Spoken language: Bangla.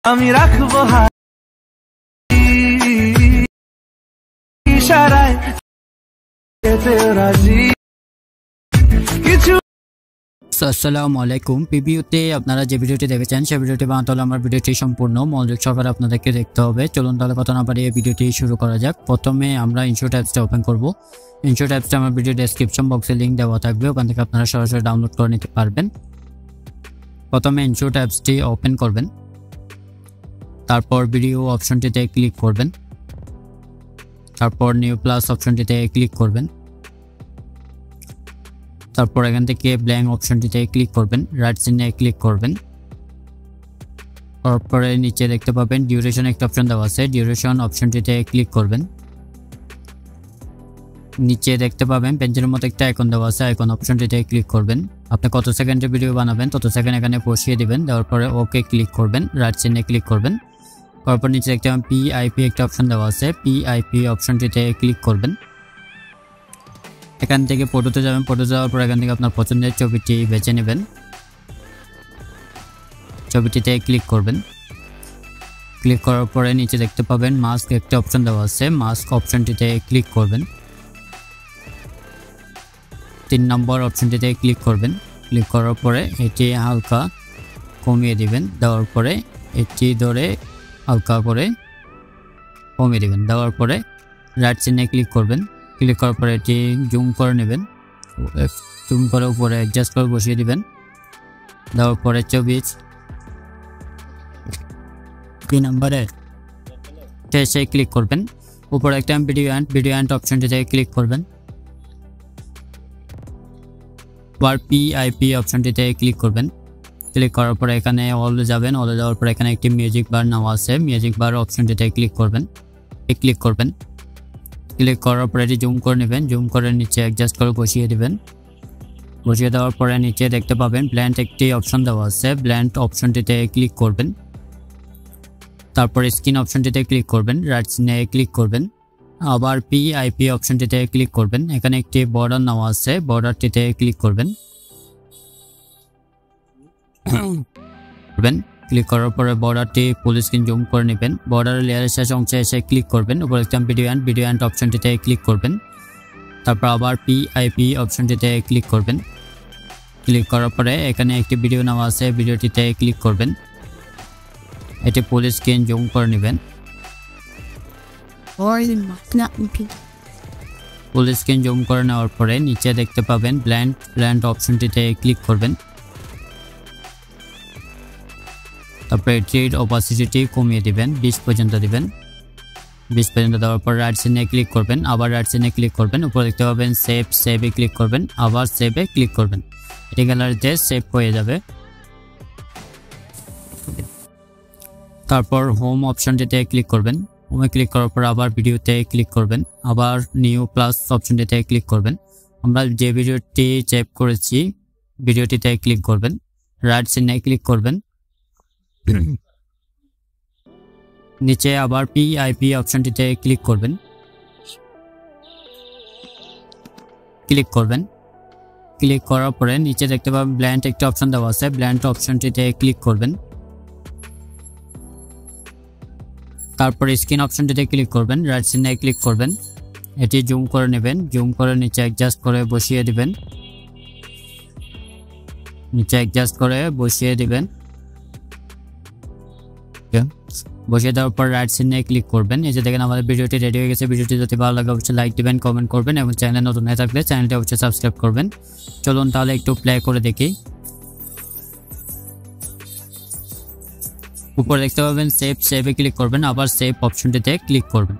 আমি রাখবো ইশারায় রাজি কিছু। আসসালামু আলাইকুম। প্রিভিউতে আপনারা যে ভিডিওটি দেখেছেন সেই ভিডিওটি বানাতে হলে আমার ভিডিওটি সম্পূর্ণ মনোযোগ সহকারে আপনাদেরকে দেখতে হবে। চলুন তাহলে কথা না বাড়িয়ে ভিডিওটি শুরু করা যাক। প্রথমে আমরা ইনশট অ্যাপসটা ওপেন করব। ইনশট অ্যাপসটা আমার ভিডিও ডেসক্রিপশন বক্সে লিঙ্ক দেওয়া থাকবে, ওখান থেকে আপনারা সরাসরি ডাউনলোড করে নিতে পারবেন। প্রথমে ইনশট অ্যাপসটি ওপেন করবেন, তারপর ভিডিও অপশনটিতে ক্লিক করবেন, তারপর নিউ প্লাস অপশনটিতে ক্লিক করবেন, তারপর এখান থেকে ব্ল্যাঙ্ক অপশনটিতে ক্লিক করবেন, রাইট চিহ্নে ক্লিক করবেন। তারপরে নিচে দেখতে পাবেন ডিউরেশন একটা অপশন দেওয়া আছে, ডিউরেশন অপশনটিতে ক্লিক করবেন। নিচে দেখতে পাবেন পেন্সিলের মতো একটা আইকন দেওয়া আছে, আইকন অপশনটিতে ক্লিক করবেন। আপনি কত সেকেন্ডের ভিডিও বানাবেন তত সেকেন্ড এখানে বসিয়ে দিবেন, দেওয়ার পরে ওকে ক্লিক করবেন, রাইট চিহ্নে ক্লিক করবেন। তারপর নিচে দেখতে পাবেন পিআইপি একটা অপশন দেওয়া আছে, পিআইপি অপশনটিতে ক্লিক করবেন। এখান থেকে ফটোতে যাবেন, ফটো যাওয়ার পর এখান থেকে আপনার পছন্দের ছবিটি বেছে নেবেন, ছবিটিতে ক্লিক করবেন। ক্লিক করার পরে নিচে দেখতে পাবেন মাস্ক একটা অপশন দেওয়া আছে, মাস্ক অপশনটিতে ক্লিক করবেন। 3 নম্বর অপশনটিতে ক্লিক করবেন। ক্লিক করার পরে এটি হালকা কমিয়ে দিবেন, দেওয়ার পরে এটি ধরে হালকা করে কমিয়ে দিবেন, দেওয়ার পরে রাইট চিহ্নে ক্লিক করবেন। ক্লিক করার পরে এটি জুম করে নেবেন, জুম করে উপরে অ্যাডজাস্ট করে বসিয়ে দিবেন, দেওয়ার পরে 24 নম্বরে শেষে ক্লিক করবেন। উপরে একটা ভিডিও অ্যান্ড অপশনটিতে ক্লিক করবেন, আবার পিআইপি অপশনটিতে ক্লিক করবেন। ক্লিক করার পরে এখানে অলে যাবেন, অলে যাওয়ার পরে এখানে একটি মিউজিক বার নাও আছে, মিউজিক বার অপশনটিতে ক্লিক করবেন। ক্লিক করার পরে এটি জুম করে নেবেন, জুম করে নিচে অ্যাডজাস্ট করে বসিয়ে দিবেন। বসিয়ে দেওয়ার পরে নিচে দেখতে পাবেন ব্ল্যান্ড একটি অপশন দেওয়া আছে, ব্ল্যান্ড অপশনটিতে ক্লিক করবেন। তারপরে স্ক্রিন অপশনটিতে ক্লিক করবেন, রাইট চিহ্নে ক্লিক করবেন, আবার পিআইপি অপশনটিতে ক্লিক করবেন। এখানে একটি বর্ডার নেওয়া আছে, বর্ডারটিতে ক্লিক করবেন। ক্লিক করার পরে বর্ডারটি ফুল স্ক্রিন জুম করে নেবেন, বর্ডারের লেয়ারের শেষ অংশে এসে ক্লিক করবেন। উপরে একটা ভিডিও অ্যান্ড অপশনটিতে ক্লিক করবেন, তারপর আবার পিআইপি অপশনটিতে ক্লিক করবেন। ক্লিক করার পরে এখানে একটি ভিডিও নেওয়া আছে, ভিডিওটিতে ক্লিক করবেন। এটি ফুল স্ক্রিন জুম করে নেবেন, ফুল স্ক্রিন জুম করে নেওয়ার পরে নিচে দেখতে পাবেন ব্ল্যান্ড অপশনটিতে ক্লিক করবেন। তারপরে এটির অপাসিটি কমিয়ে দিবেন, 20 পর্যন্ত দিবেন। 20 পর্যন্ত দেওয়ার পর রাইট চিহ্নে ক্লিক করবেন, আবার রাইট চিহ্নে ক্লিক করবেন। উপরে দেখতে পাবেন সেভে ক্লিক করবেন, আবার সেভে ক্লিক করবেন। এটি গ্যালারিতে সেভ হয়ে যাবে। তারপর হোম অপশনটিতে ক্লিক করবেন, হোমে ক্লিক করার পর আবার ভিডিওতে ক্লিক করবেন, আবার নিউ প্লাস অপশনটিতে ক্লিক করবেন। আমরা যে ভিডিওটি সেভ করেছি ভিডিওটিতে ক্লিক করবেন, রাইট চিহ্নে ক্লিক করবেন। নিচে আবার পিআইপি অপশনটিতে ক্লিক করবেন, ক্লিক করার পরে নিচে দেখতে পাবেন ব্ল্যান্ড একটা অপশন দেওয়া আছে, ব্ল্যান্ড অপশনটিতে ক্লিক করবেন। তারপর স্ক্রিন অপশনটিতে ক্লিক করবেন, রাইট চিহ্নে ক্লিক করবেন। এটি জুম করে নেবেন, জুম করে নিচে অ্যাডজাস্ট করে বসিয়ে দিবেন, বসিয়ে দেওয়ার পর রাইট চিহ্নে ক্লিক করবেন। এই যে দেখেন আমাদের ভিডিওটি রেডি হয়ে গেছে। ভিডিওটি যদি ভালো লাগে অবশ্যই লাইক দিবেন, কমেন্ট করবেন এবং চ্যানেলে নতুন হয়ে থাকলে চ্যানেলটি অবশ্যই সাবস্ক্রাইব করবেন। চলুন তাহলে একটু প্লে করে দেখি। উপরে দেখতে পাবেন সেভে ক্লিক করবেন, আবার সেভ অপশনটিতে ক্লিক করবেন।